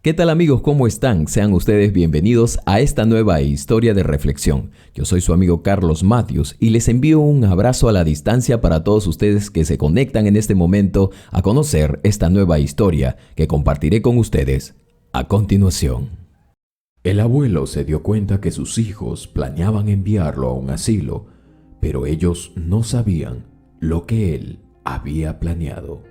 ¿Qué tal amigos? ¿Cómo están? Sean ustedes bienvenidos a esta nueva historia de reflexión. Yo soy su amigo Carlos Matthews y les envío un abrazo a la distancia para todos ustedes que se conectan en este momento a conocer esta nueva historia que compartiré con ustedes a continuación. El abuelo se dio cuenta que sus hijos planeaban enviarlo a un asilo, pero ellos no sabían lo que él había planeado.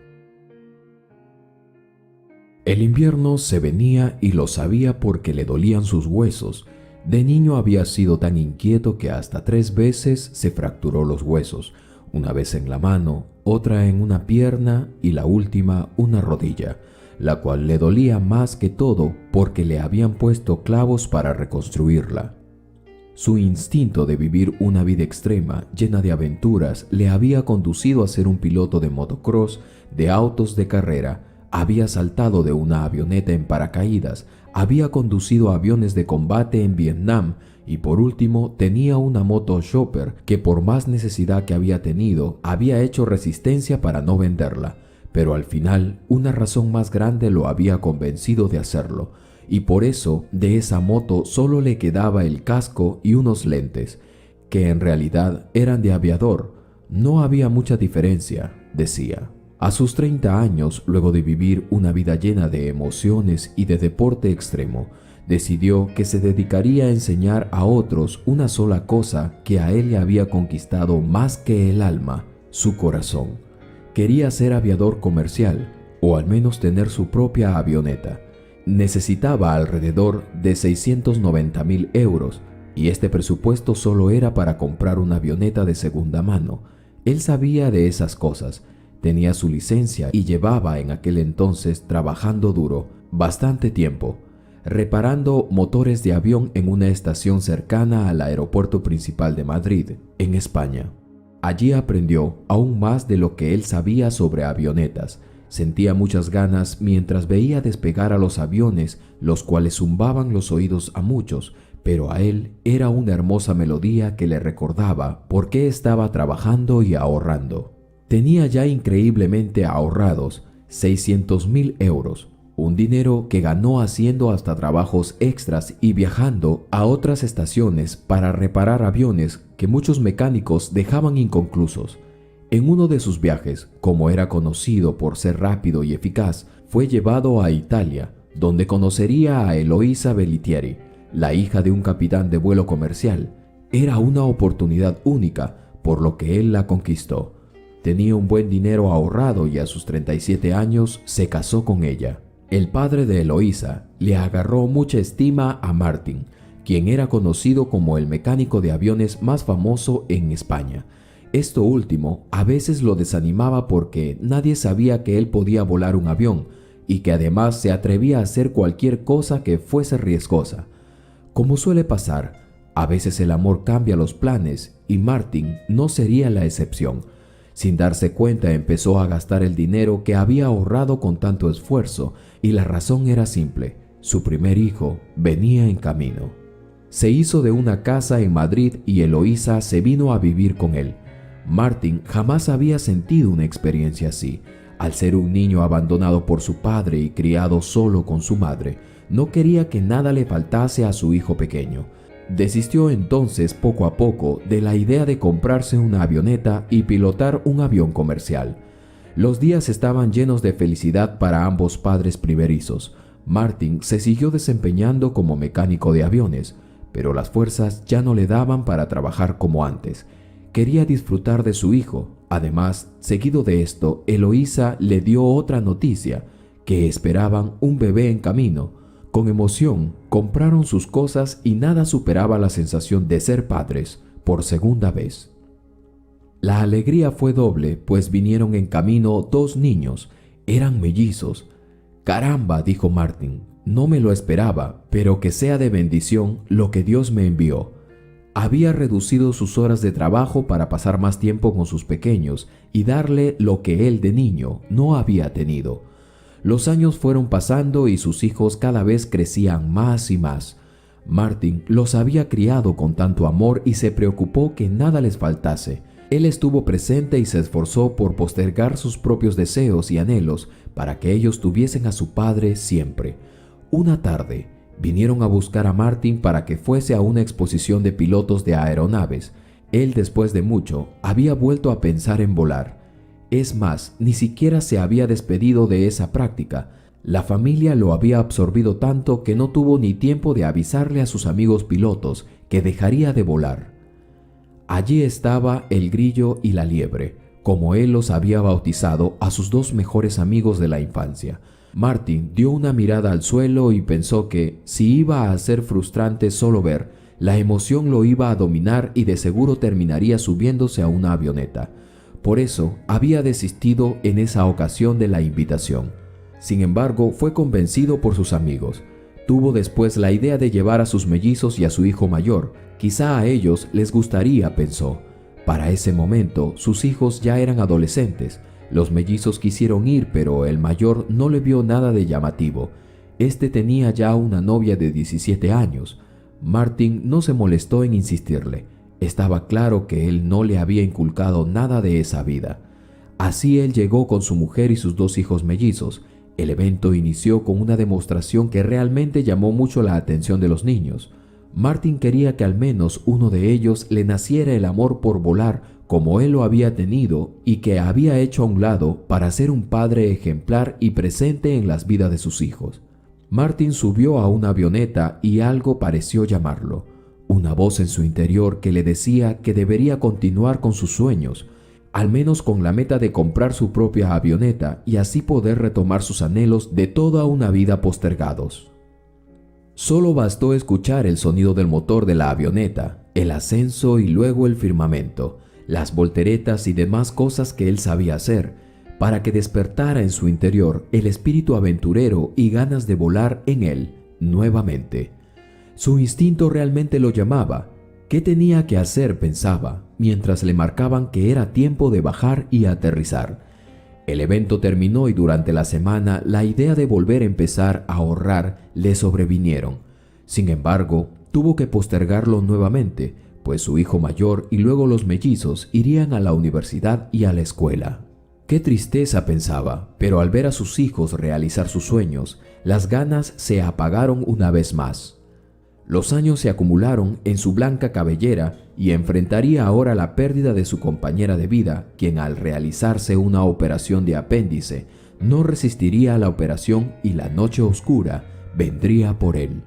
El invierno se venía y lo sabía porque le dolían sus huesos. De niño había sido tan inquieto que hasta 3 veces se fracturó los huesos, una vez en la mano, otra en una pierna y la última una rodilla, la cual le dolía más que todo porque le habían puesto clavos para reconstruirla. Su instinto de vivir una vida extrema, llena de aventuras, le había conducido a ser un piloto de motocross, de autos de carrera. Había saltado de una avioneta en paracaídas, había conducido aviones de combate en Vietnam y por último tenía una moto Chopper que por más necesidad que había tenido, había hecho resistencia para no venderla. Pero al final, una razón más grande lo había convencido de hacerlo, y por eso de esa moto solo le quedaba el casco y unos lentes, que en realidad eran de aviador. No había mucha diferencia, decía. A sus 30 años, luego de vivir una vida llena de emociones y de deporte extremo, decidió que se dedicaría a enseñar a otros una sola cosa que a él le había conquistado más que el alma, su corazón. Quería ser aviador comercial, o al menos tener su propia avioneta. Necesitaba alrededor de 690,000 euros, y este presupuesto solo era para comprar una avioneta de segunda mano. Él sabía de esas cosas. Tenía su licencia y llevaba en aquel entonces trabajando duro, bastante tiempo, reparando motores de avión en una estación cercana al aeropuerto principal de Madrid, en España. Allí aprendió aún más de lo que él sabía sobre avionetas. Sentía muchas ganas mientras veía despegar a los aviones, los cuales zumbaban los oídos a muchos, pero a él era una hermosa melodía que le recordaba por qué estaba trabajando y ahorrando. Tenía ya increíblemente ahorrados 600,000 euros, un dinero que ganó haciendo hasta trabajos extras y viajando a otras estaciones para reparar aviones que muchos mecánicos dejaban inconclusos. En uno de sus viajes, como era conocido por ser rápido y eficaz, fue llevado a Italia, donde conocería a Eloisa Bellietieri, la hija de un capitán de vuelo comercial. Era una oportunidad única, por lo que él la conquistó. Tenía un buen dinero ahorrado y a sus 37 años se casó con ella. El padre de Eloisa le agarró mucha estima a Martin, quien era conocido como el mecánico de aviones más famoso en España. Esto último a veces lo desanimaba porque nadie sabía que él podía volar un avión y que además se atrevía a hacer cualquier cosa que fuese riesgosa. Como suele pasar, a veces el amor cambia los planes y Martin no sería la excepción. Sin darse cuenta empezó a gastar el dinero que había ahorrado con tanto esfuerzo y la razón era simple: su primer hijo venía en camino. Se hizo de una casa en Madrid y Eloisa se vino a vivir con él. Martin jamás había sentido una experiencia así. Al ser un niño abandonado por su padre y criado solo con su madre, no quería que nada le faltase a su hijo pequeño. Desistió entonces poco a poco de la idea de comprarse una avioneta y pilotar un avión comercial. Los días estaban llenos de felicidad para ambos padres primerizos. Martin se siguió desempeñando como mecánico de aviones, pero las fuerzas ya no le daban para trabajar como antes. Quería disfrutar de su hijo. Además, seguido de esto, Eloisa le dio otra noticia, que esperaban un bebé en camino. Con emoción, compraron sus cosas y nada superaba la sensación de ser padres por segunda vez. La alegría fue doble, pues vinieron en camino 2 niños. Eran mellizos. «Caramba», dijo Martin, «no me lo esperaba, pero que sea de bendición lo que Dios me envió». Había reducido sus horas de trabajo para pasar más tiempo con sus pequeños y darle lo que él de niño no había tenido. Los años fueron pasando y sus hijos cada vez crecían más y más. Martin los había criado con tanto amor y se preocupó que nada les faltase. Él estuvo presente y se esforzó por postergar sus propios deseos y anhelos para que ellos tuviesen a su padre siempre. Una tarde, vinieron a buscar a Martin para que fuese a una exposición de pilotos de aeronaves. Él, después de mucho, había vuelto a pensar en volar. Es más, ni siquiera se había despedido de esa práctica. La familia lo había absorbido tanto que no tuvo ni tiempo de avisarle a sus amigos pilotos que dejaría de volar. Allí estaba el grillo y la liebre, como él los había bautizado a sus dos mejores amigos de la infancia. Martin dio una mirada al suelo y pensó que, si iba a ser frustrante solo ver, la emoción lo iba a dominar y de seguro terminaría subiéndose a una avioneta. Por eso había desistido en esa ocasión de la invitación. Sin embargo, fue convencido por sus amigos. Tuvo después la idea de llevar a sus mellizos y a su hijo mayor. Quizá a ellos les gustaría, pensó. Para ese momento, sus hijos ya eran adolescentes. Los mellizos quisieron ir, pero el mayor no le vio nada de llamativo. Este tenía ya una novia de 17 años. Martin no se molestó en insistirle. Estaba claro que él no le había inculcado nada de esa vida. Así él llegó con su mujer y sus dos hijos mellizos. El evento inició con una demostración que realmente llamó mucho la atención de los niños. Martin quería que al menos uno de ellos le naciera el amor por volar como él lo había tenido y que había hecho a un lado para ser un padre ejemplar y presente en las vidas de sus hijos. Martin subió a una avioneta y algo pareció llamarlo. Una voz en su interior que le decía que debería continuar con sus sueños, al menos con la meta de comprar su propia avioneta y así poder retomar sus anhelos de toda una vida postergados. Solo bastó escuchar el sonido del motor de la avioneta, el ascenso y luego el firmamento, las volteretas y demás cosas que él sabía hacer, para que despertara en su interior el espíritu aventurero y ganas de volar en él nuevamente. Su instinto realmente lo llamaba. ¿Qué tenía que hacer?, pensaba, mientras le marcaban que era tiempo de bajar y aterrizar. El evento terminó y durante la semana la idea de volver a empezar a ahorrar le sobrevinieron. Sin embargo, tuvo que postergarlo nuevamente, pues su hijo mayor y luego los mellizos irían a la universidad y a la escuela. Qué tristeza, pensaba, pero al ver a sus hijos realizar sus sueños, las ganas se apagaron una vez más. Los años se acumularon en su blanca cabellera y enfrentaría ahora la pérdida de su compañera de vida, quien al realizarse una operación de apéndice, no resistiría a la operación y la noche oscura vendría por él.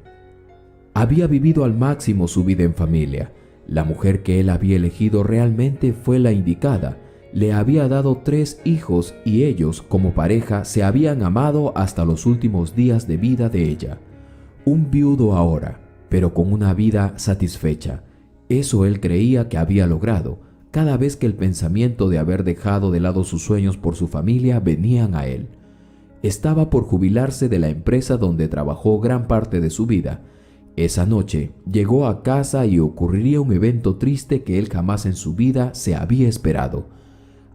Había vivido al máximo su vida en familia. La mujer que él había elegido realmente fue la indicada. Le había dado 3 hijos y ellos, como pareja, se habían amado hasta los últimos días de vida de ella. Un viudo ahora, pero con una vida satisfecha. Eso él creía que había logrado, cada vez que el pensamiento de haber dejado de lado sus sueños por su familia venían a él. Estaba por jubilarse de la empresa donde trabajó gran parte de su vida. Esa noche llegó a casa y ocurriría un evento triste que él jamás en su vida se había esperado.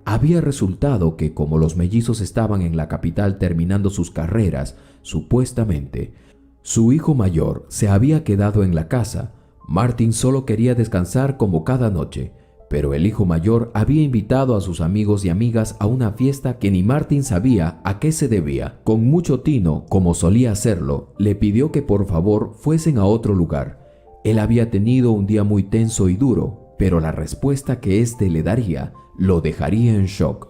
Había resultado que, como los mellizos estaban en la capital terminando sus carreras, supuestamente, su hijo mayor se había quedado en la casa. Martin solo quería descansar como cada noche, pero el hijo mayor había invitado a sus amigos y amigas a una fiesta que ni Martin sabía a qué se debía. Con mucho tino, como solía hacerlo, le pidió que por favor fuesen a otro lugar. Él había tenido un día muy tenso y duro, pero la respuesta que éste le daría lo dejaría en shock.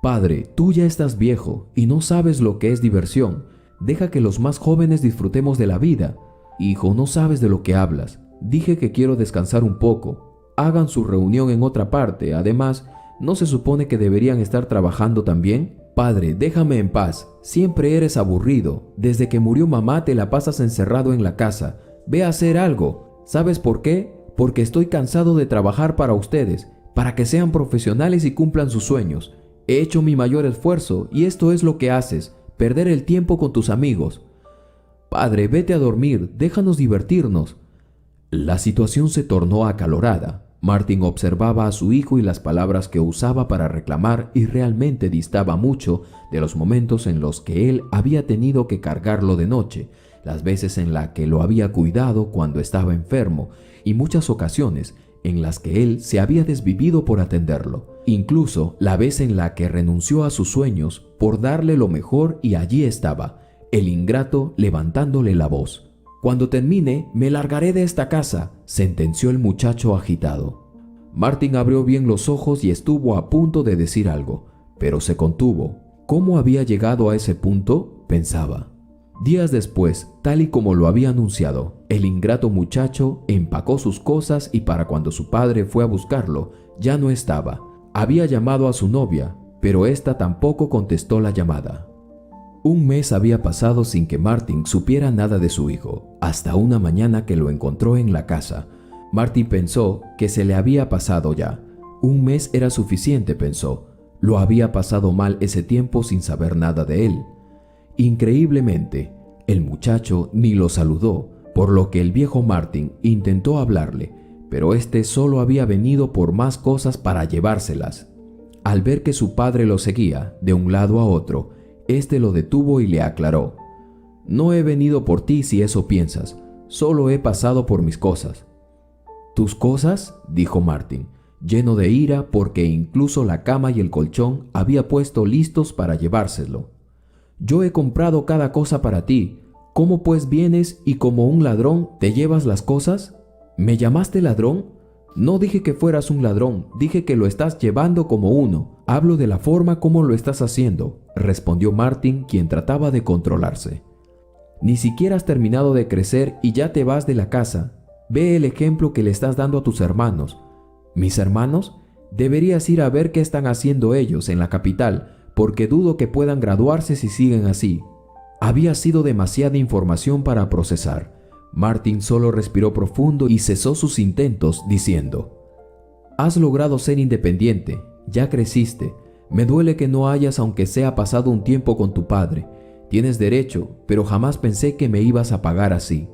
«Padre, tú ya estás viejo y no sabes lo que es diversión. Deja que los más jóvenes disfrutemos de la vida». «Hijo, no sabes de lo que hablas. Dije que quiero descansar un poco. Hagan su reunión en otra parte. Además, ¿no se supone que deberían estar trabajando también?» «Padre, déjame en paz. Siempre eres aburrido. Desde que murió mamá te la pasas encerrado en la casa. Ve a hacer algo. ¿Sabes por qué? Porque estoy cansado de trabajar para ustedes, para que sean profesionales y cumplan sus sueños. He hecho mi mayor esfuerzo y esto es lo que haces, perder el tiempo con tus amigos». «Padre, vete a dormir. Déjanos divertirnos». La situación se tornó acalorada. Martin observaba a su hijo y las palabras que usaba para reclamar y realmente distaba mucho de los momentos en los que él había tenido que cargarlo de noche, las veces en las que lo había cuidado cuando estaba enfermo y muchas ocasiones en las que él se había desvivido por atenderlo. Incluso la vez en la que renunció a sus sueños por darle lo mejor y allí estaba, el ingrato levantándole la voz. «Cuando termine, me largaré de esta casa», sentenció el muchacho agitado. Martin abrió bien los ojos y estuvo a punto de decir algo, pero se contuvo. ¿Cómo había llegado a ese punto?, pensaba. Días después, tal y como lo había anunciado, el ingrato muchacho empacó sus cosas y para cuando su padre fue a buscarlo, ya no estaba. Había llamado a su novia, pero ésta tampoco contestó la llamada. Un mes había pasado sin que Martin supiera nada de su hijo, hasta una mañana que lo encontró en la casa. Martin pensó que se le había pasado ya. Un mes era suficiente, pensó. Lo había pasado mal ese tiempo sin saber nada de él. Increíblemente, el muchacho ni lo saludó, por lo que el viejo Martin intentó hablarle, pero este solo había venido por más cosas para llevárselas. Al ver que su padre lo seguía de un lado a otro, este lo detuvo y le aclaró: «No he venido por ti si eso piensas, solo he pasado por mis cosas». «¿Tus cosas?», dijo Martin, lleno de ira porque incluso la cama y el colchón había puesto listos para llevárselo. «Yo he comprado cada cosa para ti, ¿cómo pues vienes y como un ladrón te llevas las cosas? ¿Me llamaste ladrón? No dije que fueras un ladrón, dije que lo estás llevando como uno. Hablo de la forma como lo estás haciendo», respondió Martin, quien trataba de controlarse. «Ni siquiera has terminado de crecer y ya te vas de la casa. Ve el ejemplo que le estás dando a tus hermanos». «¿Mis hermanos? Deberías ir a ver qué están haciendo ellos en la capital, porque dudo que puedan graduarse si siguen así». Había sido demasiada información para procesar. Martin solo respiró profundo y cesó sus intentos, diciendo: «Has logrado ser independiente, ya creciste. Me duele que no hayas, aunque sea, pasado un tiempo con tu padre. Tienes derecho, pero jamás pensé que me ibas a pagar así».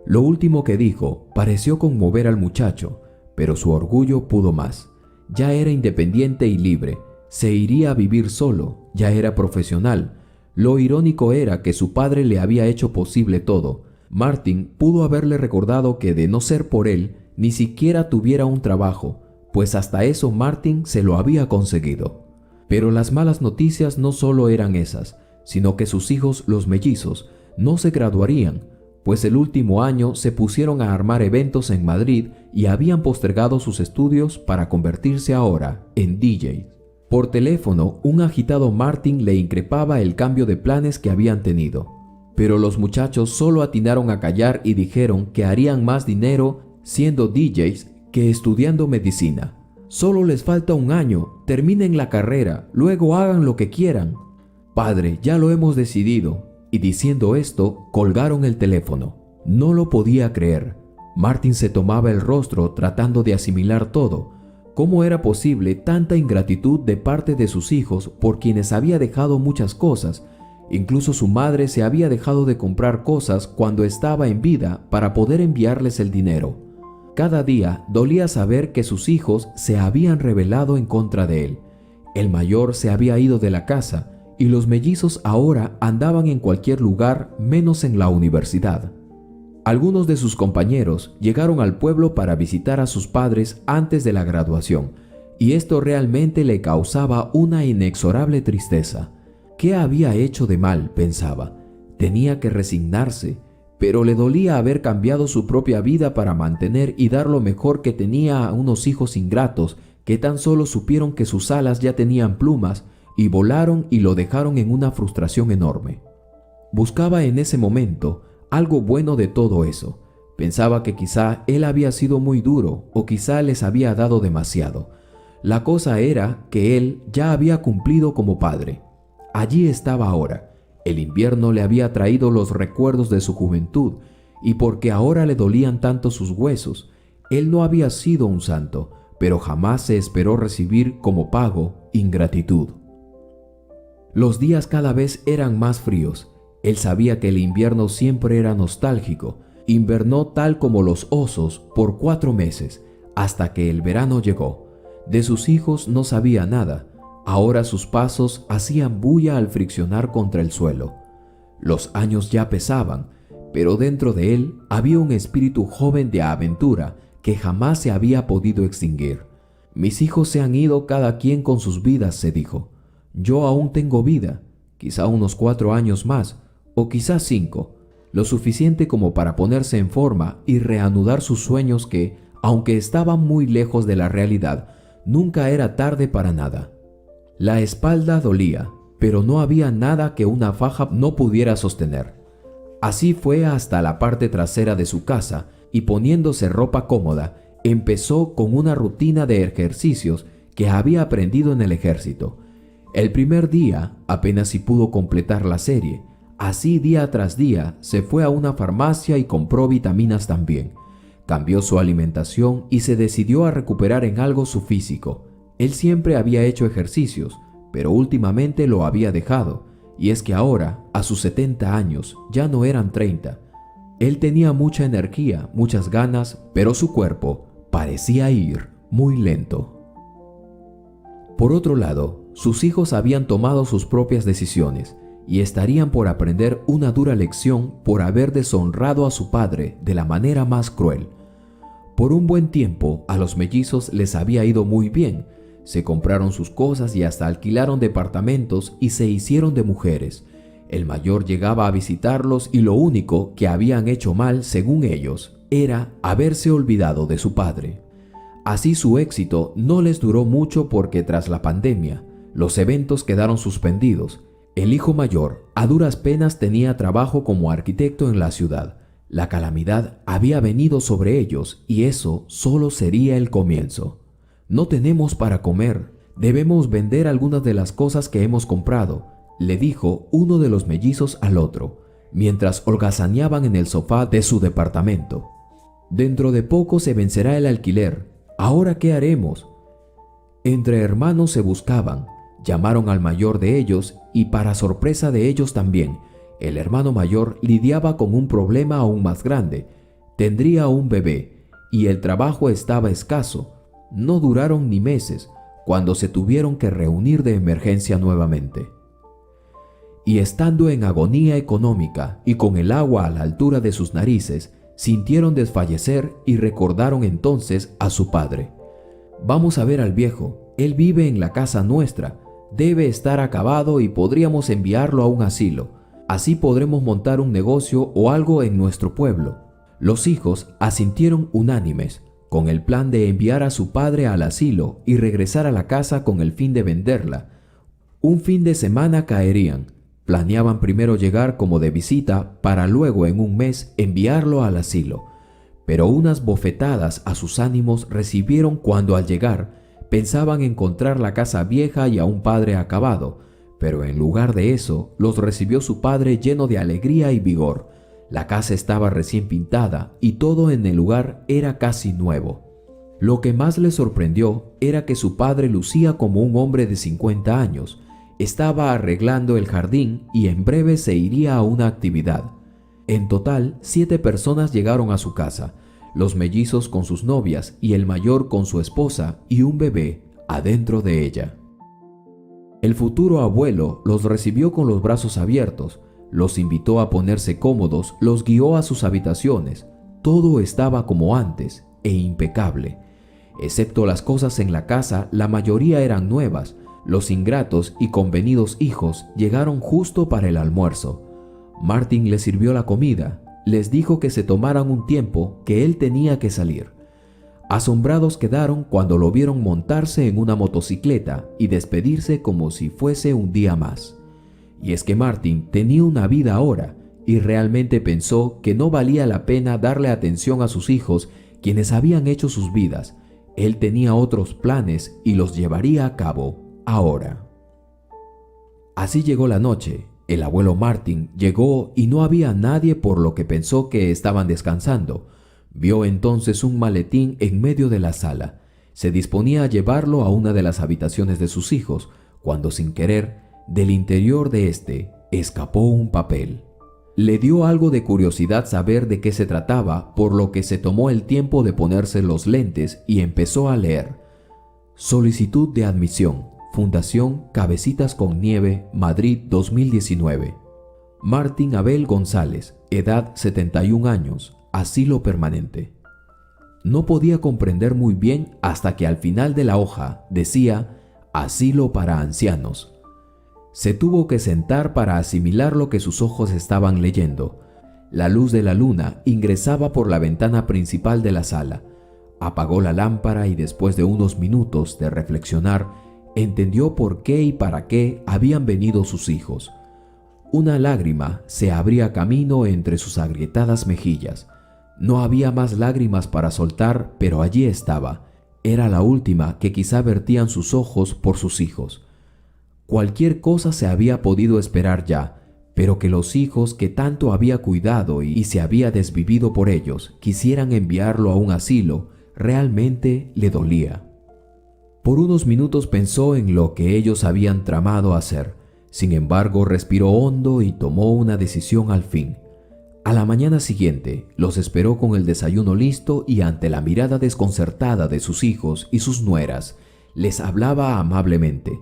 Lo último que dijo pareció conmover al muchacho, pero su orgullo pudo más. Ya era independiente y libre, se iría a vivir solo, ya era profesional. Lo irónico era que su padre le había hecho posible todo. Martin pudo haberle recordado que de no ser por él, ni siquiera tuviera un trabajo, pues hasta eso Martin se lo había conseguido. Pero las malas noticias no solo eran esas, sino que sus hijos, los mellizos, no se graduarían, pues el último año se pusieron a armar eventos en Madrid y habían postergado sus estudios para convertirse ahora en DJs. Por teléfono, un agitado Martin le increpaba el cambio de planes que habían tenido. Pero los muchachos solo atinaron a callar y dijeron que harían más dinero siendo DJs que estudiando medicina. «Solo les falta un año, terminen la carrera, luego hagan lo que quieran». «Padre, ya lo hemos decidido». Y diciendo esto, colgaron el teléfono. No lo podía creer. Martin se tomaba el rostro tratando de asimilar todo. ¿Cómo era posible tanta ingratitud de parte de sus hijos por quienes había dejado muchas cosas? Incluso su madre se había dejado de comprar cosas cuando estaba en vida para poder enviarles el dinero. Cada día dolía saber que sus hijos se habían rebelado en contra de él. El mayor se había ido de la casa y los mellizos ahora andaban en cualquier lugar menos en la universidad. Algunos de sus compañeros llegaron al pueblo para visitar a sus padres antes de la graduación, y esto realmente le causaba una inexorable tristeza. ¿Qué había hecho de mal?, pensaba. Tenía que resignarse, pero le dolía haber cambiado su propia vida para mantener y dar lo mejor que tenía a unos hijos ingratos que tan solo supieron que sus alas ya tenían plumas y volaron y lo dejaron en una frustración enorme. Buscaba en ese momento algo bueno de todo eso. Pensaba que quizá él había sido muy duro o quizá les había dado demasiado. La cosa era que él ya había cumplido como padre. Allí estaba ahora. El invierno le había traído los recuerdos de su juventud y porque ahora le dolían tanto sus huesos, él no había sido un santo, pero jamás se esperó recibir como pago ingratitud. Los días cada vez eran más fríos. Él sabía que el invierno siempre era nostálgico. Invernó tal como los osos por 4 meses, hasta que el verano llegó. De sus hijos no sabía nada. Ahora sus pasos hacían bulla al friccionar contra el suelo. Los años ya pesaban, pero dentro de él había un espíritu joven de aventura que jamás se había podido extinguir. «Mis hijos se han ido cada quien con sus vidas», se dijo. «Yo aún tengo vida, quizá unos 4 años más, o quizás 5, lo suficiente como para ponerse en forma y reanudar sus sueños que, aunque estaban muy lejos de la realidad, nunca era tarde para nada. La espalda dolía, pero no había nada que una faja no pudiera sostener. Así fue hasta la parte trasera de su casa y, poniéndose ropa cómoda, empezó con una rutina de ejercicios que había aprendido en el ejército. El primer día apenas si pudo completar la serie. Así día tras día se fue a una farmacia y compró vitaminas también. Cambió su alimentación y se decidió a recuperar en algo su físico. Él siempre había hecho ejercicios, pero últimamente lo había dejado. Y es que ahora, a sus 70 años, ya no eran 30. Él tenía mucha energía, muchas ganas, pero su cuerpo parecía ir muy lento. Por otro lado, sus hijos habían tomado sus propias decisiones y estarían por aprender una dura lección por haber deshonrado a su padre de la manera más cruel. Por un buen tiempo a los mellizos les había ido muy bien. Se compraron sus cosas y hasta alquilaron departamentos y se hicieron de mujeres. El mayor llegaba a visitarlos y lo único que habían hecho mal, según ellos, era haberse olvidado de su padre. Así su éxito no les duró mucho porque tras la pandemia, los eventos quedaron suspendidos. El hijo mayor a duras penas tenía trabajo como arquitecto en la ciudad. La calamidad había venido sobre ellos y eso solo sería el comienzo. No tenemos para comer, debemos vender algunas de las cosas que hemos comprado, le dijo uno de los mellizos al otro, mientras holgazaneaban en el sofá de su departamento. Dentro de poco se vencerá el alquiler. ¿Ahora qué haremos? Entre hermanos se buscaban, llamaron al mayor de ellos y para sorpresa de ellos también, el hermano mayor lidiaba con un problema aún más grande. Tendría un bebé y el trabajo estaba escaso. No duraron ni meses cuando se tuvieron que reunir de emergencia nuevamente. Y estando en agonía económica y con el agua a la altura de sus narices, sintieron desfallecer y recordaron entonces a su padre. Vamos a ver al viejo, él vive en la casa nuestra, debe estar acabado y podríamos enviarlo a un asilo. Así podremos montar un negocio o algo en nuestro pueblo. Los hijos asintieron unánimes, con el plan de enviar a su padre al asilo y regresar a la casa con el fin de venderla. Un fin de semana caerían. Planeaban primero llegar como de visita para luego en un mes enviarlo al asilo. Pero unas bofetadas a sus ánimos recibieron cuando al llegar pensaban encontrar la casa vieja y a un padre acabado, pero en lugar de eso los recibió su padre lleno de alegría y vigor. La casa estaba recién pintada y todo en el lugar era casi nuevo. Lo que más le sorprendió era que su padre lucía como un hombre de 50 años. Estaba arreglando el jardín y en breve se iría a una actividad. En total, 7 personas llegaron a su casa, los mellizos con sus novias y el mayor con su esposa y un bebé adentro de ella. El futuro abuelo los recibió con los brazos abiertos, los invitó a ponerse cómodos, los guió a sus habitaciones. Todo estaba como antes e impecable. Excepto las cosas en la casa, la mayoría eran nuevas. Los ingratos y convenidos hijos llegaron justo para el almuerzo. Martin les sirvió la comida, les dijo que se tomaran un tiempo, que él tenía que salir. Asombrados quedaron cuando lo vieron montarse en una motocicleta y despedirse como si fuese un día más. Y es que Martin tenía una vida ahora y realmente pensó que no valía la pena darle atención a sus hijos, quienes habían hecho sus vidas. Él tenía otros planes y los llevaría a cabo ahora. Así llegó la noche. El abuelo Martin llegó y no había nadie, por lo que pensó que estaban descansando. Vio entonces un maletín en medio de la sala. Se disponía a llevarlo a una de las habitaciones de sus hijos, cuando sin querer, del interior de este, escapó un papel. Le dio algo de curiosidad saber de qué se trataba, por lo que se tomó el tiempo de ponerse los lentes y empezó a leer. Solicitud de admisión. Fundación Cabecitas con Nieve, Madrid 2019. Martín Abel González, edad 71 años, asilo permanente. No podía comprender muy bien hasta que al final de la hoja decía asilo para ancianos. Se tuvo que sentar para asimilar lo que sus ojos estaban leyendo. La luz de la luna ingresaba por la ventana principal de la sala. Apagó la lámpara y después de unos minutos de reflexionar, entendió por qué y para qué habían venido sus hijos. Una lágrima se abría camino entre sus agrietadas mejillas. No había más lágrimas para soltar, pero allí estaba. Era la última que quizá vertían sus ojos por sus hijos. Cualquier cosa se había podido esperar ya, pero que los hijos que tanto había cuidado y se había desvivido por ellos quisieran enviarlo a un asilo, realmente le dolía. Por unos minutos pensó en lo que ellos habían tramado hacer. Sin embargo, respiró hondo y tomó una decisión al fin. A la mañana siguiente, los esperó con el desayuno listo y ante la mirada desconcertada de sus hijos y sus nueras, les hablaba amablemente.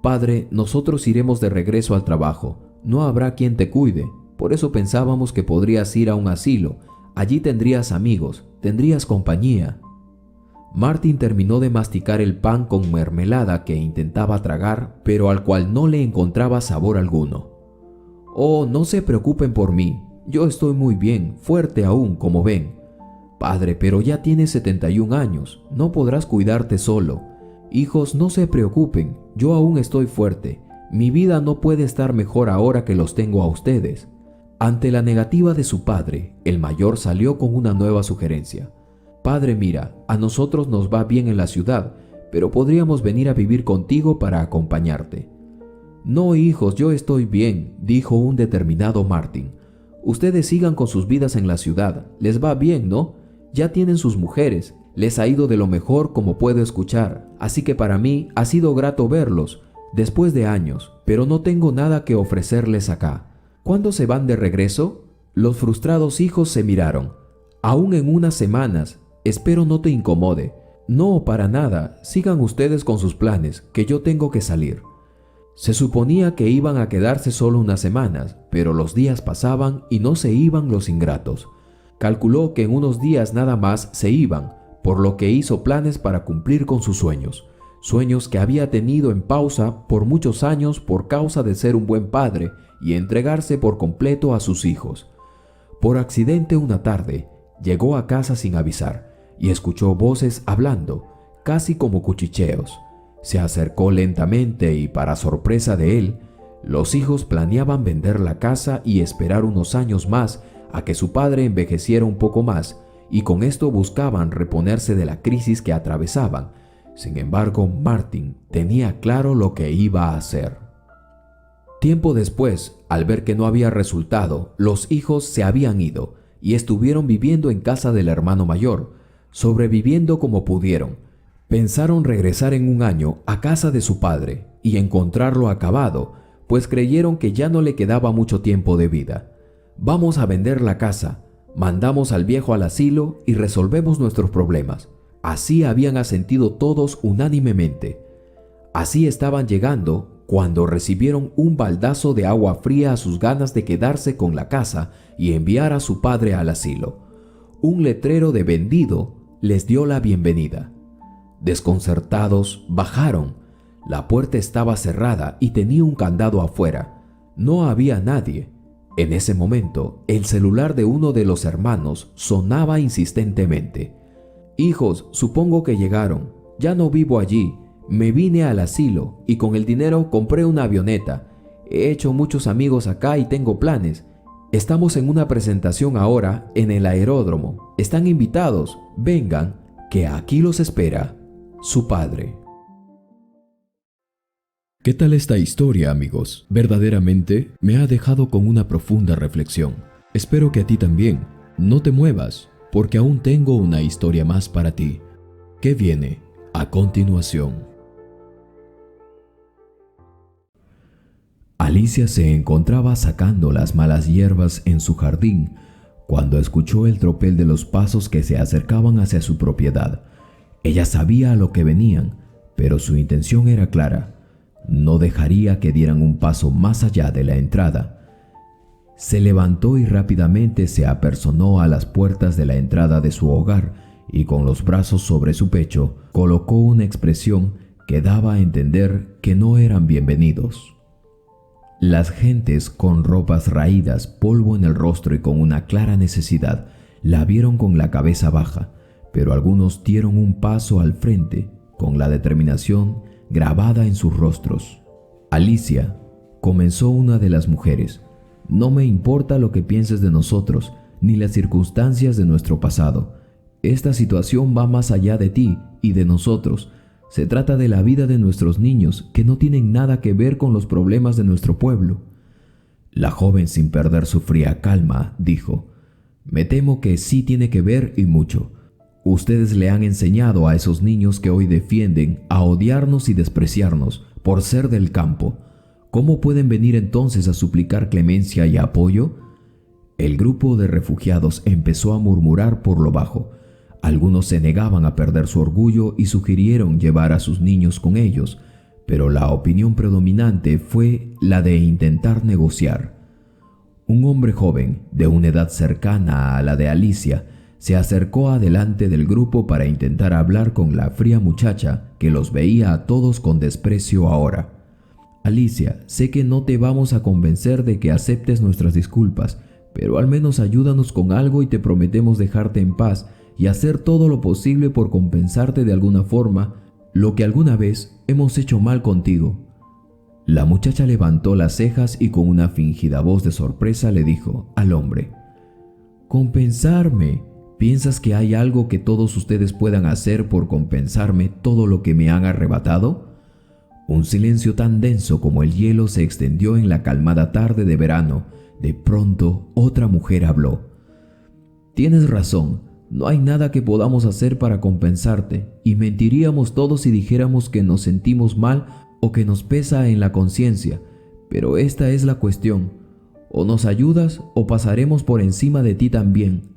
«Padre, nosotros iremos de regreso al trabajo. No habrá quien te cuide. Por eso pensábamos que podrías ir a un asilo. Allí tendrías amigos, tendrías compañía». Martin terminó de masticar el pan con mermelada que intentaba tragar, pero al cual no le encontraba sabor alguno. «Oh, no se preocupen por mí. Yo estoy muy bien, fuerte aún, como ven». «Padre, pero ya tienes 71 años. No podrás cuidarte solo». «Hijos, no se preocupen. Yo aún estoy fuerte. Mi vida no puede estar mejor ahora que los tengo a ustedes». Ante la negativa de su padre, el mayor salió con una nueva sugerencia. «Padre, mira, a nosotros nos va bien en la ciudad, pero podríamos venir a vivir contigo para acompañarte». «No, hijos, yo estoy bien», dijo un determinado Martin. «Ustedes sigan con sus vidas en la ciudad. Les va bien, ¿no? Ya tienen sus mujeres. Les ha ido de lo mejor como puedo escuchar. Así que para mí ha sido grato verlos, después de años, pero no tengo nada que ofrecerles acá. ¿Cuándo se van de regreso?» Los frustrados hijos se miraron. «Aún en unas semanas. Espero no te incomode». «No, para nada. Sigan ustedes con sus planes, que yo tengo que salir». Se suponía que iban a quedarse solo unas semanas, pero los días pasaban y no se iban los ingratos. Calculó que en unos días nada más se iban, por lo que hizo planes para cumplir con sus sueños. Sueños que había tenido en pausa por muchos años por causa de ser un buen padre y entregarse por completo a sus hijos. Por accidente una tarde, llegó a casa sin avisar y escuchó voces hablando, casi como cuchicheos. Se acercó lentamente y, para sorpresa de él, los hijos planeaban vender la casa y esperar unos años más a que su padre envejeciera un poco más, y con esto buscaban reponerse de la crisis que atravesaban. Sin embargo, Martin tenía claro lo que iba a hacer. Tiempo después, al ver que no había resultado, los hijos se habían ido y estuvieron viviendo en casa del hermano mayor, sobreviviendo como pudieron. Pensaron regresar en un año a casa de su padre y encontrarlo acabado, pues creyeron que ya no le quedaba mucho tiempo de vida. «Vamos a vender la casa, mandamos al viejo al asilo y resolvemos nuestros problemas». Así habían asentido todos unánimemente. Así estaban llegando cuando recibieron un baldazo de agua fría a sus ganas de quedarse con la casa y enviar a su padre al asilo. Un letrero de vendido les dio la bienvenida. Desconcertados, bajaron. La puerta estaba cerrada y tenía un candado afuera. No había nadie. En ese momento, el celular de uno de los hermanos sonaba insistentemente. «Hijos, supongo que llegaron. Ya no vivo allí. Me vine al asilo y con el dinero compré una avioneta. He hecho muchos amigos acá y tengo planes. Estamos en una presentación ahora en el aeródromo. Están invitados. Vengan, que aquí los espera su padre». ¿Qué tal esta historia, amigos? Verdaderamente me ha dejado con una profunda reflexión. Espero que a ti también. No te muevas, porque aún tengo una historia más para ti. ¿Qué viene a continuación? Alicia se encontraba sacando las malas hierbas en su jardín cuando escuchó el tropel de los pasos que se acercaban hacia su propiedad. Ella sabía a lo que venían, pero su intención era clara. No dejaría que dieran un paso más allá de la entrada. Se levantó y rápidamente se apersonó a las puertas de la entrada de su hogar y con los brazos sobre su pecho colocó una expresión que daba a entender que no eran bienvenidos. Las gentes con ropas raídas, polvo en el rostro y con una clara necesidad, la vieron con la cabeza baja, pero algunos dieron un paso al frente, con la determinación grabada en sus rostros. Alicia, comenzó una de las mujeres, no me importa lo que pienses de nosotros, ni las circunstancias de nuestro pasado. Esta situación va más allá de ti y de nosotros. Se trata de la vida de nuestros niños, que no tienen nada que ver con los problemas de nuestro pueblo. La joven, sin perder su fría calma, dijo: me temo que sí tiene que ver y mucho. Ustedes le han enseñado a esos niños que hoy defienden a odiarnos y despreciarnos por ser del campo. ¿Cómo pueden venir entonces a suplicar clemencia y apoyo? El grupo de refugiados empezó a murmurar por lo bajo. Algunos se negaban a perder su orgullo y sugirieron llevar a sus niños con ellos, pero la opinión predominante fue la de intentar negociar. Un hombre joven, de una edad cercana a la de Alicia, se acercó adelante del grupo para intentar hablar con la fría muchacha que los veía a todos con desprecio ahora. Alicia, sé que no te vamos a convencer de que aceptes nuestras disculpas, pero al menos ayúdanos con algo y te prometemos dejarte en paz y hacer todo lo posible por compensarte de alguna forma lo que alguna vez hemos hecho mal contigo. La muchacha levantó las cejas y con una fingida voz de sorpresa le dijo al hombre: ¿compensarme? ¿Piensas que hay algo que todos ustedes puedan hacer por compensarme todo lo que me han arrebatado? Un silencio tan denso como el hielo se extendió en la calmada tarde de verano. De pronto, otra mujer habló: tienes razón. No hay nada que podamos hacer para compensarte, y mentiríamos todos si dijéramos que nos sentimos mal o que nos pesa en la conciencia, pero esta es la cuestión: o nos ayudas o pasaremos por encima de ti también.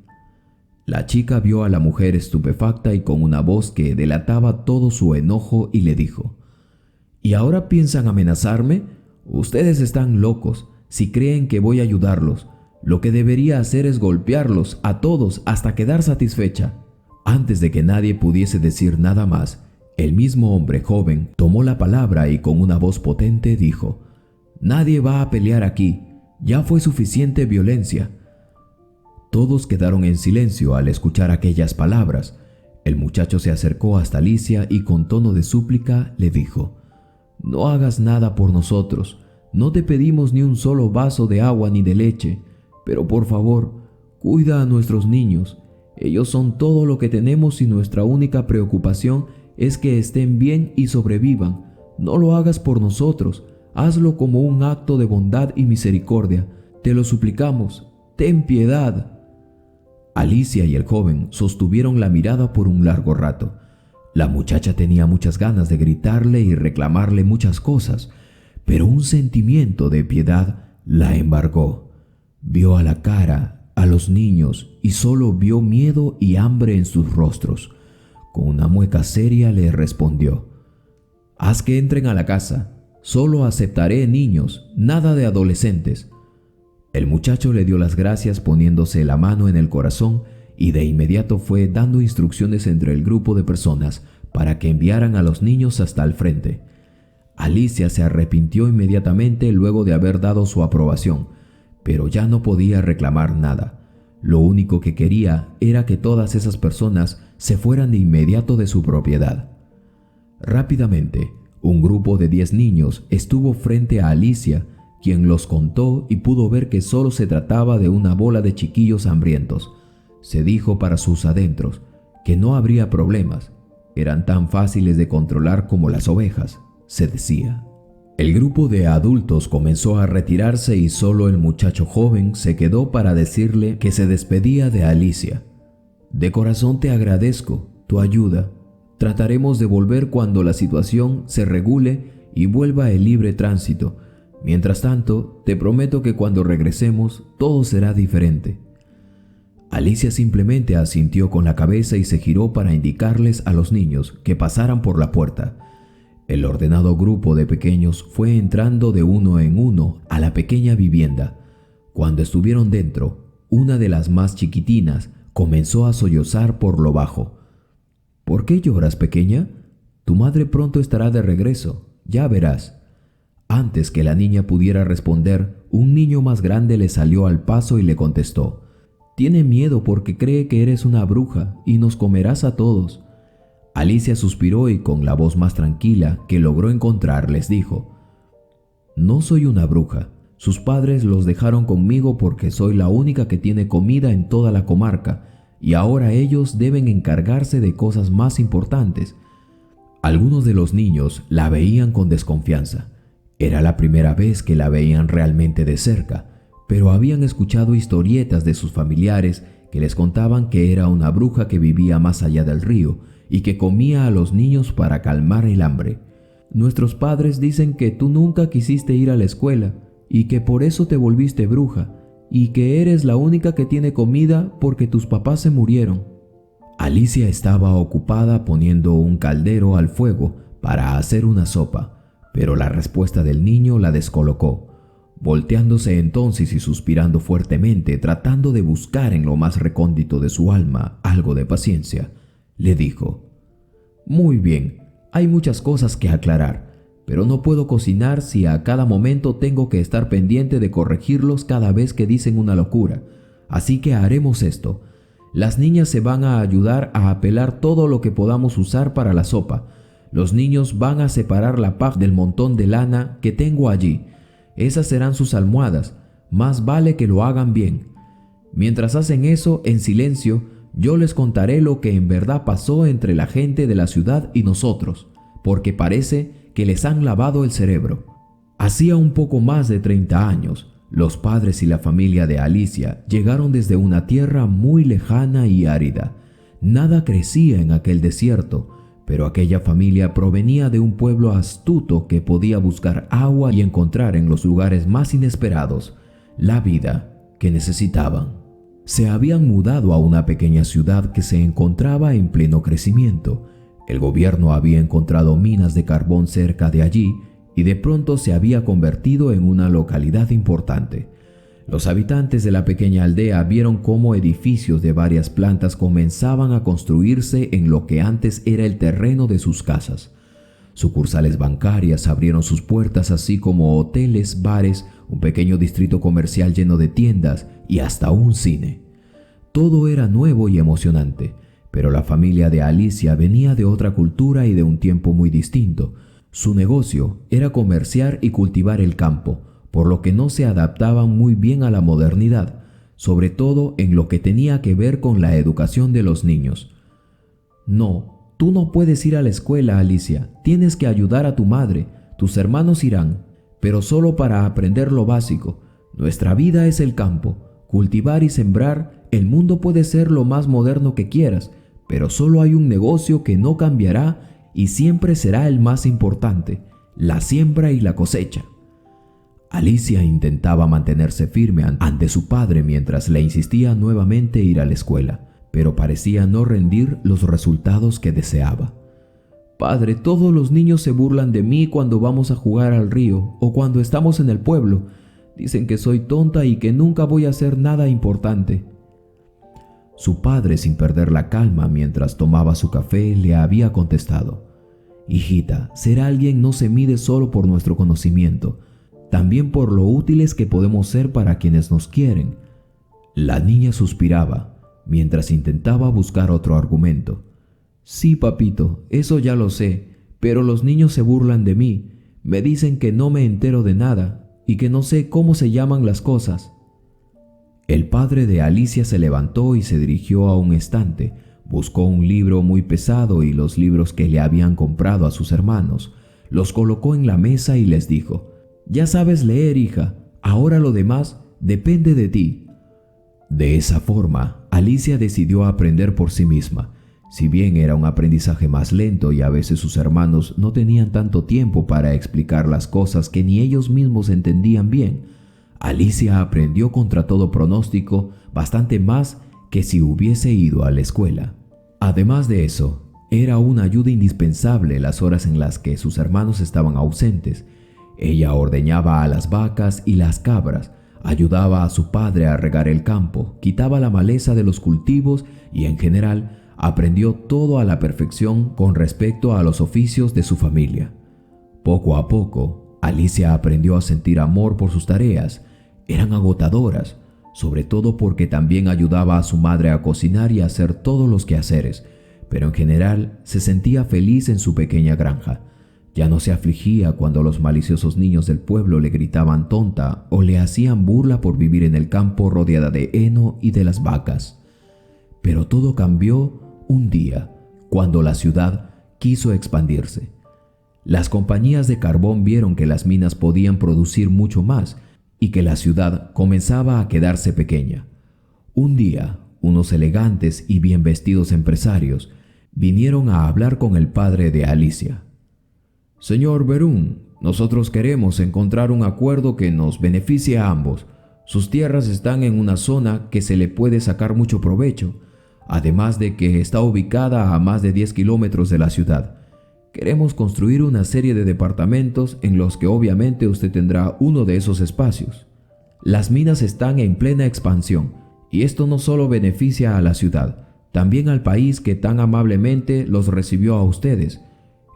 La chica vio a la mujer estupefacta y con una voz que delataba todo su enojo y le dijo: ¿y ahora piensan amenazarme? Ustedes están locos si creen que voy a ayudarlos. Lo que debería hacer es golpearlos a todos hasta quedar satisfecha. Antes de que nadie pudiese decir nada más, el mismo hombre joven tomó la palabra y con una voz potente dijo: nadie va a pelear aquí, ya fue suficiente violencia. Todos quedaron en silencio al escuchar aquellas palabras. El muchacho se acercó hasta Alicia y con tono de súplica le dijo: no hagas nada por nosotros, no te pedimos ni un solo vaso de agua ni de leche. Pero por favor, cuida a nuestros niños. Ellos son todo lo que tenemos y nuestra única preocupación es que estén bien y sobrevivan. No lo hagas por nosotros, hazlo como un acto de bondad y misericordia. Te lo suplicamos, ten piedad. Alicia y el joven sostuvieron la mirada por un largo rato. La muchacha tenía muchas ganas de gritarle y reclamarle muchas cosas, pero un sentimiento de piedad la embargó. Vio a la cara, a los niños, y solo vio miedo y hambre en sus rostros. Con una mueca seria le respondió: haz que entren a la casa, solo aceptaré niños, nada de adolescentes. El muchacho le dio las gracias poniéndose la mano en el corazón y de inmediato fue dando instrucciones entre el grupo de personas para que enviaran a los niños hasta el frente. Alicia se arrepintió inmediatamente luego de haber dado su aprobación, pero ya no podía reclamar nada. Lo único que quería era que todas esas personas se fueran de inmediato de su propiedad. Rápidamente, un grupo de 10 niños estuvo frente a Alicia, quien los contó y pudo ver que solo se trataba de una bola de chiquillos hambrientos. Se dijo para sus adentros que no habría problemas, eran tan fáciles de controlar como las ovejas, se decía. El grupo de adultos comenzó a retirarse y solo el muchacho joven se quedó para decirle que se despedía de Alicia. De corazón te agradezco tu ayuda. Trataremos de volver cuando la situación se regule y vuelva el libre tránsito. Mientras tanto, te prometo que cuando regresemos todo será diferente. Alicia simplemente asintió con la cabeza y se giró para indicarles a los niños que pasaran por la puerta. El ordenado grupo de pequeños fue entrando de uno en uno a la pequeña vivienda. Cuando estuvieron dentro, una de las más chiquitinas comenzó a sollozar por lo bajo. ¿Por qué lloras, pequeña? Tu madre pronto estará de regreso, ya verás. Antes que la niña pudiera responder, un niño más grande le salió al paso y le contestó: «Tiene miedo porque cree que eres una bruja y nos comerás a todos». Alicia suspiró y con la voz más tranquila que logró encontrar les dijo: «No soy una bruja. Sus padres los dejaron conmigo porque soy la única que tiene comida en toda la comarca y ahora ellos deben encargarse de cosas más importantes». Algunos de los niños la veían con desconfianza. Era la primera vez que la veían realmente de cerca, pero habían escuchado historietas de sus familiares que les contaban que era una bruja que vivía más allá del río y que comía a los niños para calmar el hambre. «Nuestros padres dicen que tú nunca quisiste ir a la escuela y que por eso te volviste bruja y que eres la única que tiene comida porque tus papás se murieron». Alicia estaba ocupada poniendo un caldero al fuego para hacer una sopa, pero la respuesta del niño la descolocó. Volteándose entonces y suspirando fuertemente, tratando de buscar en lo más recóndito de su alma algo de paciencia, le dijo: «Muy bien, hay muchas cosas que aclarar, pero no puedo cocinar si a cada momento tengo que estar pendiente de corregirlos cada vez que dicen una locura. Así que haremos esto. Las niñas se van a ayudar a pelar todo lo que podamos usar para la sopa. Los niños van a separar la paja del montón de lana que tengo allí. Esas serán sus almohadas. Más vale que lo hagan bien. Mientras hacen eso, en silencio, yo les contaré lo que en verdad pasó entre la gente de la ciudad y nosotros, porque parece que les han lavado el cerebro». Hacía un poco más de 30 años, los padres y la familia de Alicia llegaron desde una tierra muy lejana y árida. Nada crecía en aquel desierto, pero aquella familia provenía de un pueblo astuto que podía buscar agua y encontrar en los lugares más inesperados la vida que necesitaban. Se habían mudado a una pequeña ciudad que se encontraba en pleno crecimiento. El gobierno había encontrado minas de carbón cerca de allí y de pronto se había convertido en una localidad importante. Los habitantes de la pequeña aldea vieron cómo edificios de varias plantas comenzaban a construirse en lo que antes era el terreno de sus casas. Sucursales bancarias abrieron sus puertas, así como hoteles, bares, un pequeño distrito comercial lleno de tiendas y hasta un cine. Todo era nuevo y emocionante, pero la familia de Alicia venía de otra cultura y de un tiempo muy distinto. Su negocio era comerciar y cultivar el campo, por lo que no se adaptaban muy bien a la modernidad, sobre todo en lo que tenía que ver con la educación de los niños. «No, tú no puedes ir a la escuela, Alicia. Tienes que ayudar a tu madre. Tus hermanos irán, pero solo para aprender lo básico. Nuestra vida es el campo, cultivar y sembrar. El mundo puede ser lo más moderno que quieras, pero solo hay un negocio que no cambiará y siempre será el más importante: la siembra y la cosecha». Alicia intentaba mantenerse firme ante su padre mientras le insistía nuevamente ir a la escuela, pero parecía no rendir los resultados que deseaba. «Padre, todos los niños se burlan de mí cuando vamos a jugar al río o cuando estamos en el pueblo. Dicen que soy tonta y que nunca voy a hacer nada importante». Su padre, sin perder la calma mientras tomaba su café, le había contestado: «Hijita, ser alguien no se mide solo por nuestro conocimiento, también por lo útiles que podemos ser para quienes nos quieren». La niña suspiraba mientras intentaba buscar otro argumento. «Sí, papito, eso ya lo sé, pero los niños se burlan de mí. Me dicen que no me entero de nada y que no sé cómo se llaman las cosas». El padre de Alicia se levantó y se dirigió a un estante. Buscó un libro muy pesado y los libros que le habían comprado a sus hermanos. Los colocó en la mesa y les dijo: «Ya sabes leer, hija. Ahora lo demás depende de ti». De esa forma, Alicia decidió aprender por sí misma. Si bien era un aprendizaje más lento y a veces sus hermanos no tenían tanto tiempo para explicar las cosas que ni ellos mismos entendían bien, Alicia aprendió contra todo pronóstico bastante más que si hubiese ido a la escuela. Además de eso, era una ayuda indispensable las horas en las que sus hermanos estaban ausentes. Ella ordeñaba a las vacas y las cabras, ayudaba a su padre a regar el campo, quitaba la maleza de los cultivos y en general aprendió todo a la perfección con respecto a los oficios de su familia. Poco a poco, Alicia aprendió a sentir amor por sus tareas. Eran agotadoras, sobre todo porque también ayudaba a su madre a cocinar y a hacer todos los quehaceres, pero en general se sentía feliz en su pequeña granja. Ya no se afligía cuando los maliciosos niños del pueblo le gritaban tonta o le hacían burla por vivir en el campo rodeada de heno y de las vacas. Pero todo cambió un día, cuando la ciudad quiso expandirse. Las compañías de carbón vieron que las minas podían producir mucho más y que la ciudad comenzaba a quedarse pequeña. Un día, unos elegantes y bien vestidos empresarios vinieron a hablar con el padre de Alicia. «Señor Berún, nosotros queremos encontrar un acuerdo que nos beneficie a ambos. Sus tierras están en una zona que se le puede sacar mucho provecho, además de que está ubicada a más de 10 kilómetros de la ciudad. Queremos construir una serie de departamentos en los que obviamente usted tendrá uno de esos espacios. Las minas están en plena expansión y esto no solo beneficia a la ciudad, también al país que tan amablemente los recibió a ustedes.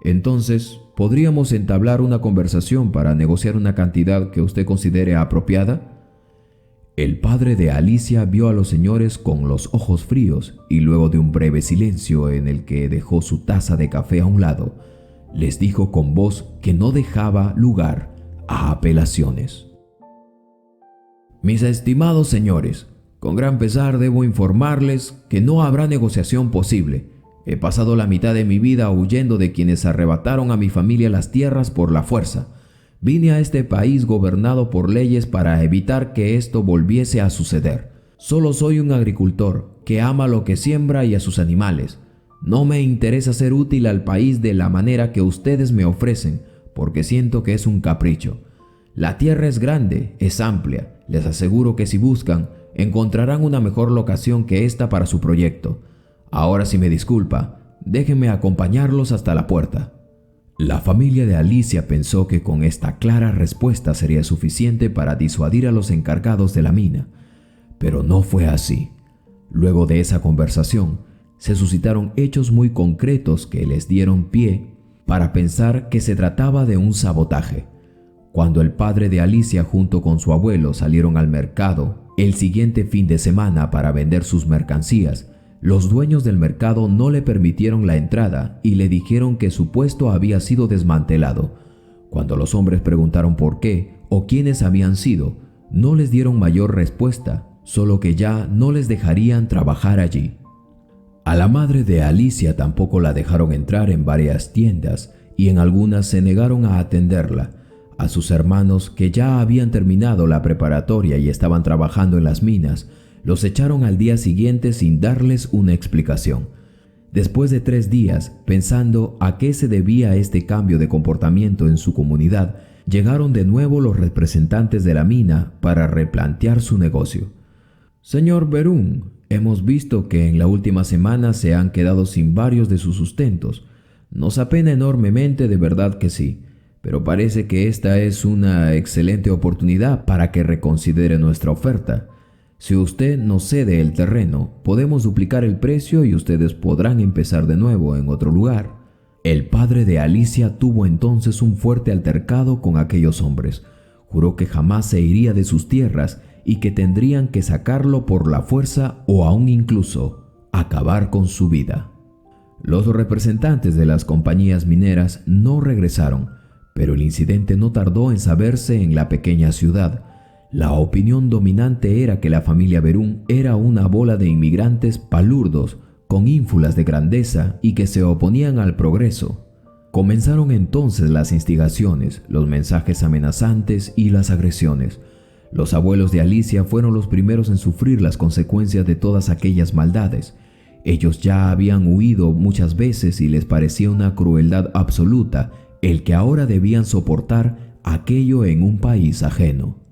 Entonces, ¿podríamos entablar una conversación para negociar una cantidad que usted considere apropiada?» El padre de Alicia vio a los señores con los ojos fríos y luego de un breve silencio en el que dejó su taza de café a un lado, les dijo con voz que no dejaba lugar a apelaciones. «Mis estimados señores, con gran pesar debo informarles que no habrá negociación posible. He pasado la mitad de mi vida huyendo de quienes arrebataron a mi familia las tierras por la fuerza. Vine a este país gobernado por leyes para evitar que esto volviese a suceder. Solo soy un agricultor que ama lo que siembra y a sus animales. No me interesa ser útil al país de la manera que ustedes me ofrecen, porque siento que es un capricho. La tierra es grande, es amplia. Les aseguro que si buscan, encontrarán una mejor locación que esta para su proyecto. Ahora, si me disculpa, déjenme acompañarlos hasta la puerta». La familia de Alicia pensó que con esta clara respuesta sería suficiente para disuadir a los encargados de la mina, pero no fue así. Luego de esa conversación, se suscitaron hechos muy concretos que les dieron pie para pensar que se trataba de un sabotaje. Cuando el padre de Alicia junto con su abuelo salieron al mercado el siguiente fin de semana para vender sus mercancías, los dueños del mercado no le permitieron la entrada y le dijeron que su puesto había sido desmantelado. Cuando los hombres preguntaron por qué o quiénes habían sido, no les dieron mayor respuesta, solo que ya no les dejarían trabajar allí. A la madre de Alicia tampoco la dejaron entrar en varias tiendas y en algunas se negaron a atenderla. A sus hermanos, que ya habían terminado la preparatoria y estaban trabajando en las minas, los echaron al día siguiente sin darles una explicación. Después de 3 días, pensando a qué se debía este cambio de comportamiento en su comunidad, llegaron de nuevo los representantes de la mina para replantear su negocio. «Señor Berún, hemos visto que en la última semana se han quedado sin varios de sus sustentos. Nos apena enormemente, de verdad que sí, pero parece que esta es una excelente oportunidad para que reconsidere nuestra oferta. Si usted nos cede el terreno, podemos duplicar el precio y ustedes podrán empezar de nuevo en otro lugar». El padre de Alicia tuvo entonces un fuerte altercado con aquellos hombres. Juró que jamás se iría de sus tierras y que tendrían que sacarlo por la fuerza o aún incluso acabar con su vida. Los representantes de las compañías mineras no regresaron, pero el incidente no tardó en saberse en la pequeña ciudad. La opinión dominante era que la familia Berún era una bola de inmigrantes palurdos con ínfulas de grandeza y que se oponían al progreso. Comenzaron entonces las instigaciones, los mensajes amenazantes y las agresiones. Los abuelos de Alicia fueron los primeros en sufrir las consecuencias de todas aquellas maldades. Ellos ya habían huido muchas veces y les parecía una crueldad absoluta el que ahora debían soportar aquello en un país ajeno.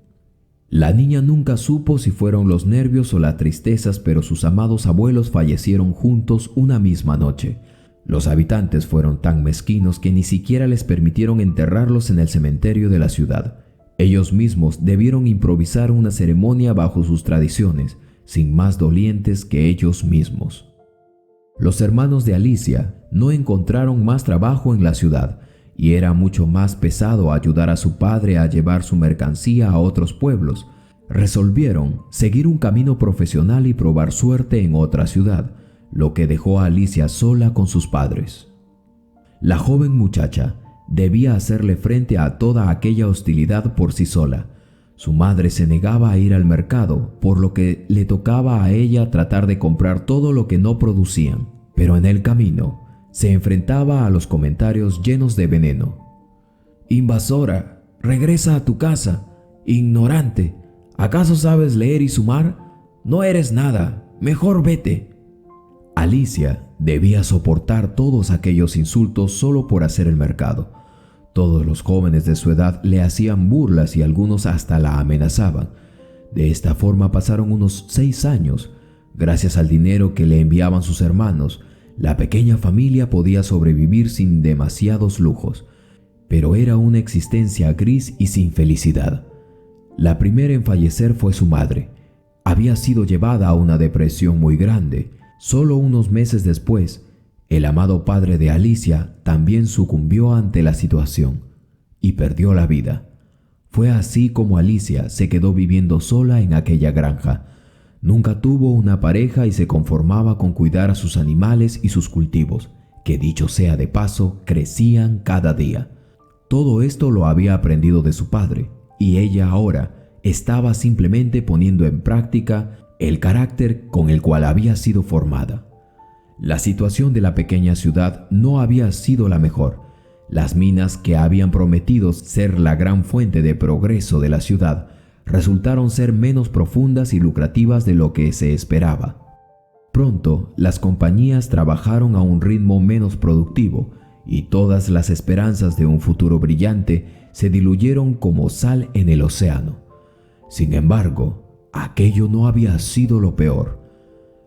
La niña nunca supo si fueron los nervios o las tristezas, pero sus amados abuelos fallecieron juntos una misma noche. Los habitantes fueron tan mezquinos que ni siquiera les permitieron enterrarlos en el cementerio de la ciudad. Ellos mismos debieron improvisar una ceremonia bajo sus tradiciones, sin más dolientes que ellos mismos. Los hermanos de Alicia no encontraron más trabajo en la ciudad y era mucho más pesado ayudar a su padre a llevar su mercancía a otros pueblos. Resolvieron seguir un camino profesional y probar suerte en otra ciudad, lo que dejó a Alicia sola con sus padres. La joven muchacha debía hacerle frente a toda aquella hostilidad por sí sola. Su madre se negaba a ir al mercado, por lo que le tocaba a ella tratar de comprar todo lo que no producían. Pero en el camino se enfrentaba a los comentarios llenos de veneno. «Invasora, regresa a tu casa. Ignorante, ¿acaso sabes leer y sumar? No eres nada, mejor vete». Alicia debía soportar todos aquellos insultos solo por hacer el mercado. Todos los jóvenes de su edad le hacían burlas y algunos hasta la amenazaban. De esta forma pasaron unos 6 años. Gracias al dinero que le enviaban sus hermanos, la pequeña familia podía sobrevivir sin demasiados lujos, pero era una existencia gris y sin felicidad. La primera en fallecer fue su madre. Había sido llevada a una depresión muy grande. Solo unos meses después, el amado padre de Alicia también sucumbió ante la situación y perdió la vida. Fue así como Alicia se quedó viviendo sola en aquella granja. Nunca tuvo una pareja y se conformaba con cuidar a sus animales y sus cultivos, que dicho sea de paso, crecían cada día. Todo esto lo había aprendido de su padre, y ella ahora estaba simplemente poniendo en práctica el carácter con el cual había sido formada. La situación de la pequeña ciudad no había sido la mejor. Las minas que habían prometido ser la gran fuente de progreso de la ciudad resultaron ser menos profundas y lucrativas de lo que se esperaba. Pronto, las compañías trabajaron a un ritmo menos productivo y todas las esperanzas de un futuro brillante se diluyeron como sal en el océano. Sin embargo, aquello no había sido lo peor.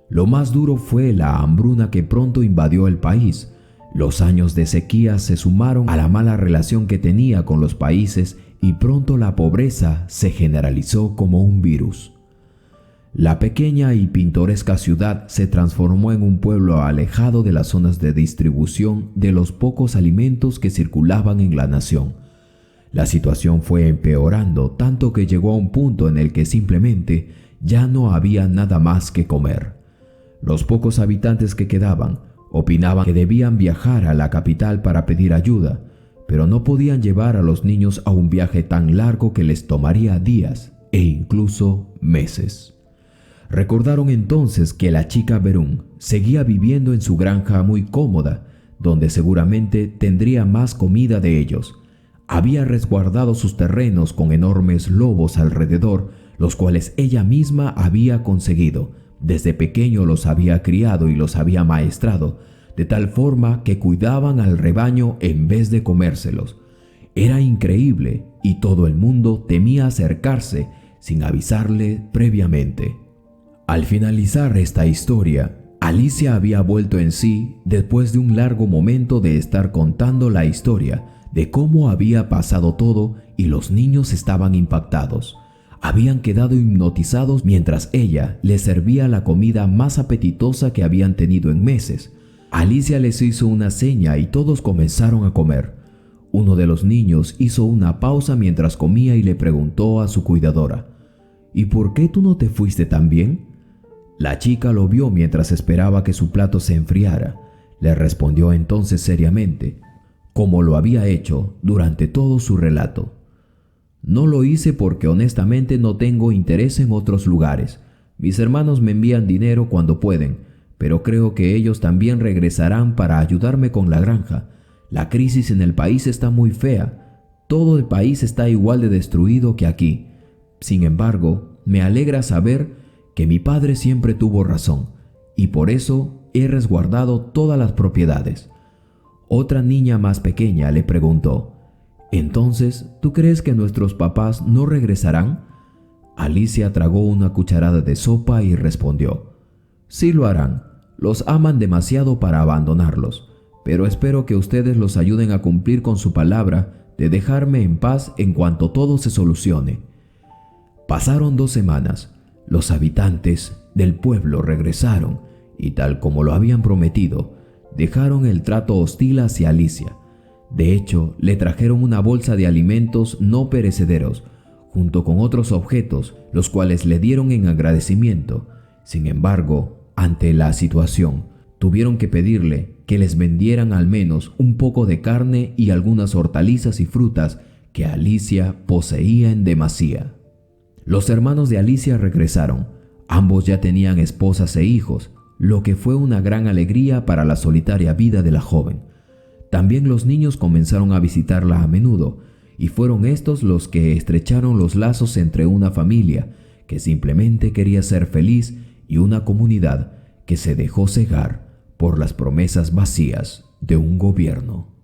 Lo más duro fue la hambruna que pronto invadió el país. Los años de sequía se sumaron a la mala relación que tenía con los países y pronto la pobreza se generalizó como un virus. La pequeña y pintoresca ciudad se transformó en un pueblo alejado de las zonas de distribución de los pocos alimentos que circulaban en la nación. La situación fue empeorando tanto que llegó a un punto en el que simplemente ya no había nada más que comer. Los pocos habitantes que quedaban opinaban que debían viajar a la capital para pedir ayuda, pero no podían llevar a los niños a un viaje tan largo que les tomaría días e incluso meses. Recordaron entonces que la chica Berún seguía viviendo en su granja muy cómoda, donde seguramente tendría más comida de ellos. Había resguardado sus terrenos con enormes lobos alrededor, los cuales ella misma había conseguido. Desde pequeño los había criado y los había maestrado, de tal forma que cuidaban al rebaño en vez de comérselos. Era increíble y todo el mundo temía acercarse sin avisarle previamente. Al finalizar esta historia, Alicia había vuelto en sí después de un largo momento de estar contando la historia de cómo había pasado todo y los niños estaban impactados. Habían quedado hipnotizados mientras ella les servía la comida más apetitosa que habían tenido en meses. Alicia les hizo una seña y todos comenzaron a comer. Uno de los niños hizo una pausa mientras comía y le preguntó a su cuidadora: «¿Y por qué tú no te fuiste también?». La chica lo vio mientras esperaba que su plato se enfriara. Le respondió entonces seriamente, como lo había hecho durante todo su relato: «No lo hice porque honestamente no tengo interés en otros lugares. Mis hermanos me envían dinero cuando pueden, pero creo que ellos también regresarán para ayudarme con la granja. La crisis en el país está muy fea. Todo el país está igual de destruido que aquí. Sin embargo, me alegra saber que mi padre siempre tuvo razón, y por eso he resguardado todas las propiedades». Otra niña más pequeña le preguntó: «Entonces, ¿tú crees que nuestros papás no regresarán?». Alicia tragó una cucharada de sopa y respondió: «Sí lo harán. Los aman demasiado para abandonarlos, pero espero que ustedes los ayuden a cumplir con su palabra de dejarme en paz en cuanto todo se solucione». Pasaron 2 semanas. Los habitantes del pueblo regresaron y, tal como lo habían prometido, dejaron el trato hostil hacia Alicia. De hecho, le trajeron una bolsa de alimentos no perecederos, junto con otros objetos, los cuales le dieron en agradecimiento. Sin embargo, ante la situación, tuvieron que pedirle que les vendieran al menos un poco de carne y algunas hortalizas y frutas que Alicia poseía en demasía. Los hermanos de Alicia regresaron. Ambos ya tenían esposas e hijos, lo que fue una gran alegría para la solitaria vida de la joven. También los niños comenzaron a visitarla a menudo, y fueron estos los que estrecharon los lazos entre una familia que simplemente quería ser feliz y una comunidad que se dejó cegar por las promesas vacías de un gobierno.